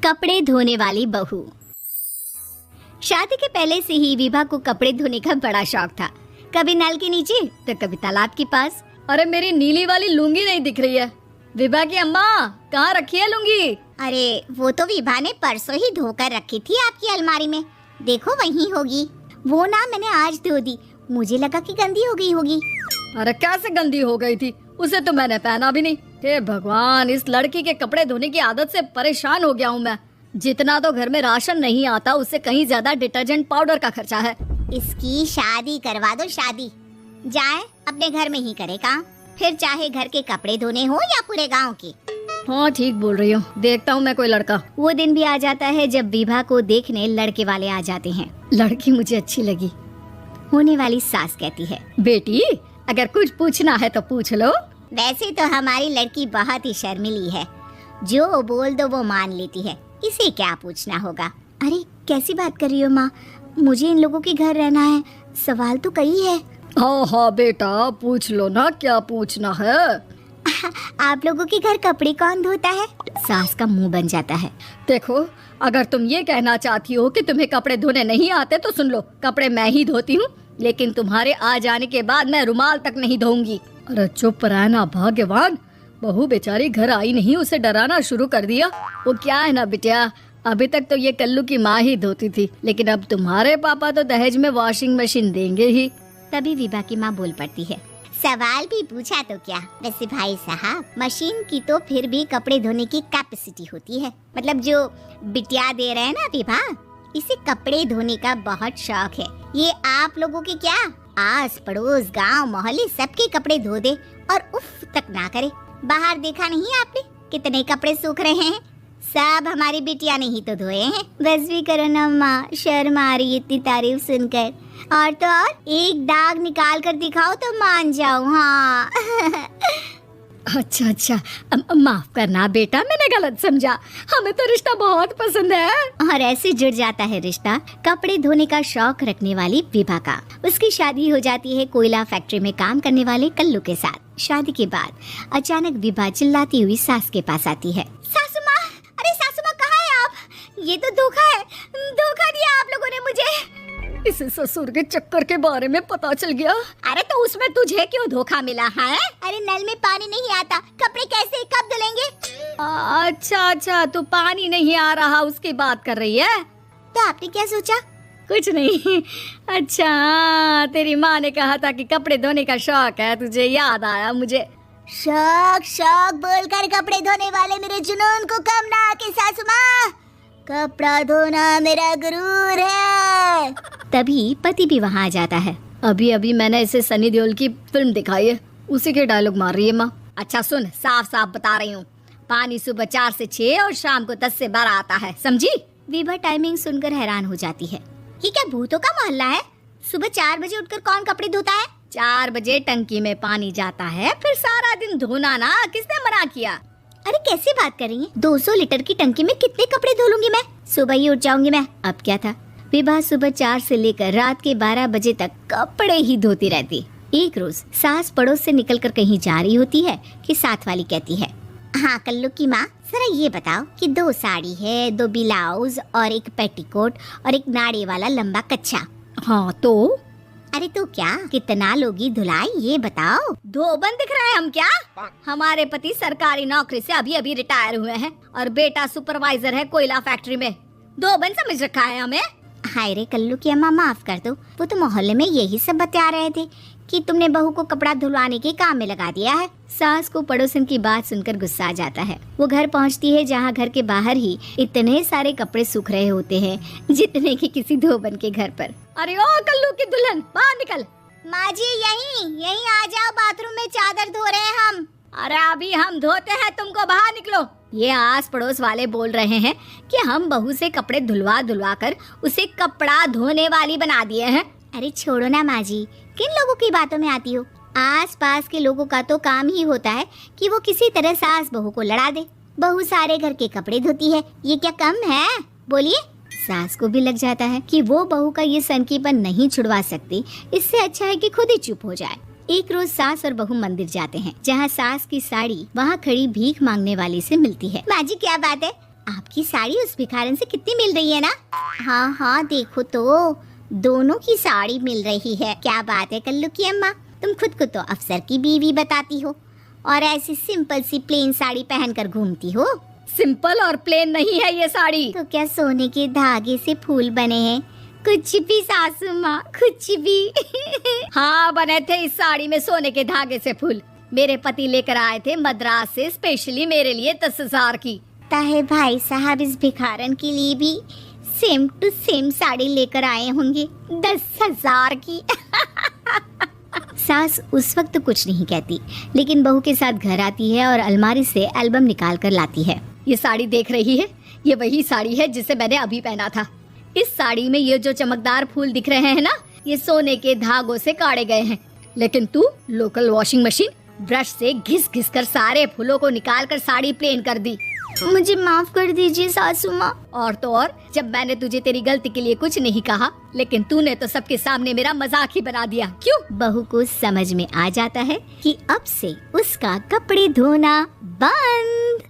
कपड़े धोने वाली बहू। शादी के पहले से ही विभा को कपड़े धोने का बड़ा शौक था। कभी नल के नीचे तो कभी तालाब के पास। अरे मेरी नीली वाली लुंगी नहीं दिख रही है। विभा की अम्मा, कहाँ रखी है लुंगी? अरे वो तो विभा ने परसों ही धोकर रखी थी आपकी अलमारी में, देखो वहीं होगी। वो ना मैंने आज धो दी, मुझे लगा कि गंदी हो गई होगी। अरे कैसे गंदी हो गई थी, उसे तो मैंने पहना भी नहीं। हे भगवान, इस लड़की के कपड़े धोने की आदत से परेशान हो गया हूँ मैं। जितना तो घर में राशन नहीं आता उससे कहीं ज्यादा डिटर्जेंट पाउडर का खर्चा है। इसकी शादी करवा दो, शादी जाए अपने घर में ही करे काम, फिर चाहे घर के कपड़े धोने हो या पूरे गांव के। हाँ ठीक बोल रही हो, देखता हूँ मैं कोई लड़का। वो दिन भी आ जाता है जब विभा को देखने लड़के वाले आ जाते हैं। लड़की मुझे अच्छी लगी। होने वाली सास कहती है, बेटी अगर कुछ पूछना है तो पूछ लो। वैसे तो हमारी लड़की बहुत ही शर्मीली है, जो बोल दो वो मान लेती है, इसे क्या पूछना होगा। अरे कैसी बात कर रही हो माँ, मुझे इन लोगों के घर रहना है, सवाल तो कई है। हाँ हाँ बेटा पूछ लो ना, क्या पूछना है। आप लोगों के घर कपड़े कौन धोता है? सास का मुंह बन जाता है। देखो अगर तुम ये कहना चाहती हो कि तुम्हें कपड़े धोने नहीं आते तो सुन लो, कपड़े मैं ही धोती हूँ, लेकिन तुम्हारे आ जाने के बाद मैं रुमाल तक नहीं धोऊंगी। अरे चुप रहना भाग्यवान, बहू बेचारी घर आई नहीं, उसे डराना शुरू कर दिया। वो क्या है ना बिटिया, अभी तक तो ये कल्लू की माँ ही धोती थी, लेकिन अब तुम्हारे पापा तो दहेज में वॉशिंग मशीन देंगे ही। तभी विभा की माँ बोल पड़ती है, सवाल भी पूछा तो क्या, वैसे भाई साहब मशीन की तो फिर भी कपड़े धोने की कैपेसिटी होती है। मतलब जो बिटिया दे रहे हैं ना विभा, इसे कपड़े धोने का बहुत शौक है। ये आप लोगों के क्या आस पड़ोस गांव मोहल्ले सबके कपड़े धो दे और उफ तक ना करे। बाहर देखा नहीं आपने कितने कपड़े सूख रहे हैं, सब हमारी बिटिया ने ही तो धोए हैं। बस भी करो ना माँ, शर्म आ रही है इतनी तारीफ सुनकर। और तो और एक दाग निकाल कर दिखाओ तो मान जाओ। हाँ अच्छा माफ करना बेटा, मैंने गलत समझा, हमें तो रिश्ता बहुत पसंद है। और ऐसे जुड़ जाता है रिश्ता कपड़े धोने का शौक रखने वाली विभा का। उसकी शादी हो जाती है कोयला फैक्ट्री में काम करने वाले कल्लू के साथ। शादी के बाद अचानक विभा चिल्लाती हुई सास के पास आती है, सासू माँ, अरे सासू माँ कहाँ है आप? ये तो धोखा है, धोखा दिया आप लोगों ने मुझे। इसे ससुर के चक्कर के बारे में पता चल गया। अरे तो उसमें तुझे क्यों धोखा मिला है? अरे नल में पानी नहीं आता, कपड़े कैसे कब धुलेंगे? अच्छा तो पानी नहीं आ रहा उसकी बात कर रही है। तो आपने क्या सोचा? कुछ नहीं। अच्छा तेरी माँ ने कहा था कि कपड़े धोने का शौक है तुझे, याद आया मुझे। शौक बोलकर कपड़े धोने वाले मेरे जुनून को कम ना आके सासू माँ, कपड़ा धोना मेरा गुरूर है। तभी पति भी वहाँ आ जाता है। अभी मैंने इसे सनी देओल की फिल्म दिखाई है, उसी के डायलॉग मार रही है माँ। अच्छा सुन, साफ बता रही हूँ, पानी सुबह 4 से 6 और शाम को 10 से 12 आता है, समझी? विभा टाइमिंग सुनकर हैरान हो जाती है, ये क्या भूतों का मोहल्ला है? सुबह 4 बजे उठकर कौन कपड़े धोता है? 4 बजे टंकी में पानी जाता है, फिर सारा दिन धोना ना, किसने मना किया? अरे कैसे बात कर रही हैं? 200 लीटर की टंकी में कितने कपड़े धो लूंगी मैं, सुबह ही उठ जाऊंगी मैं। अब क्या था, विभा सुबह 4 से लेकर रात के 12 बजे तक कपड़े ही धोती रहती। एक रोज सास पड़ोस से निकलकर कहीं जा रही होती है कि साथ वाली कहती है, हाँ कल्लू की माँ, जरा ये बताओ कि 2 साड़ी है, 2 ब्लाउज और एक पेटीकोट और एक नाड़े वाला लंबा कच्छा। हाँ तो? अरे तो क्या, कितना लोगी धुलाई ये बताओ। धोबन दिख रहे हैं हम क्या? हमारे पति सरकारी नौकरी से अभी रिटायर हुए हैं और बेटा सुपरवाइजर है कोयला फैक्ट्री में। धोबन समझ रखा है हमें। हाय रे कल्लू की अम्मा, माफ कर दो, वो तो मोहल्ले में यही सब बता रहे थे कि तुमने बहू को कपड़ा धुलवाने के काम में लगा दिया है। सास को पड़ोसन की बात सुनकर गुस्सा आ जाता है। वो घर पहुंचती है जहां घर के बाहर ही इतने सारे कपड़े सूख रहे होते हैं जितने कि किसी धोबन के घर पर। अरे ओ कल्लू की दुल्हन, बाहर निकल। माँ जी यहीं आ जाओ, बाथरूम में चादर धो रहे हैं हम। अरे अभी हम धोते हैं, तुमको बाहर निकलो। ये आस पड़ोस वाले बोल रहे हैं कि हम बहू से कपड़े धुलवा कर उसे कपड़ा धोने वाली बना दिए हैं। अरे छोड़ो ना माँ जी, किन लोगों की बातों में आती हो? आस पास के लोगों का तो काम ही होता है कि वो किसी तरह सास बहू को लड़ा दे। बहू सारे घर के कपड़े धोती है, ये क्या कम है? बोलिए। सास को भी लग जाता है कि वो बहू का ये सनकीपन नहीं छुड़वा सकती, इससे अच्छा है कि खुद ही चुप हो जाए। एक रोज सास और बहू मंदिर जाते हैं, जहाँ सास की साड़ी वहाँ खड़ी भीख मांगने वाली से मिलती है। माँ जी क्या बात है, आपकी साड़ी उस भिखारन से कितनी मिल रही है ना? हाँ हाँ देखो तो, दोनों की साड़ी मिल रही है। क्या बात है कल्लू की अम्मा, तुम खुद को तो अफसर की बीवी बताती हो और ऐसी सिंपल सी प्लेन साड़ी पहनकर घूमती हो। सिंपल और प्लेन नहीं है ये साड़ी। तो क्या सोने के धागे से फूल बने हैं? कुछ भी सासू माँ, कुछ भी। हाँ बने थे इस साड़ी में सोने के धागे से फूल। मेरे पति लेकर आए थे मद्रास से स्पेशली मेरे लिए 10,000 की। ताहे भाई साहब इस भिखारन के लिए भी सेम टू सेम साड़ी लेकर आए होंगे 10,000 की। सास उस वक्त तो कुछ नहीं कहती, लेकिन बहू के साथ घर आती है और अलमारी से एल्बम निकाल कर लाती है। ये साड़ी देख रही है, ये वही साड़ी है जिसे मैंने अभी पहना था। इस साड़ी में ये जो चमकदार फूल दिख रहे हैं ना, ये सोने के धागों से काढ़े गए हैं। लेकिन तू लोकल वॉशिंग मशीन ब्रश से घिस घिस कर सारे फूलों को निकाल कर साड़ी प्लेन कर दी। मुझे माफ कर दीजिए सासू माँ। और तो और, जब मैंने तुझे तेरी गलती के लिए कुछ नहीं कहा, लेकिन तूने तो सबके सामने मेरा मजाक ही बना दिया। क्यों? बहू को समझ में आ जाता है कि अब से उसका कपड़े धोना बंद।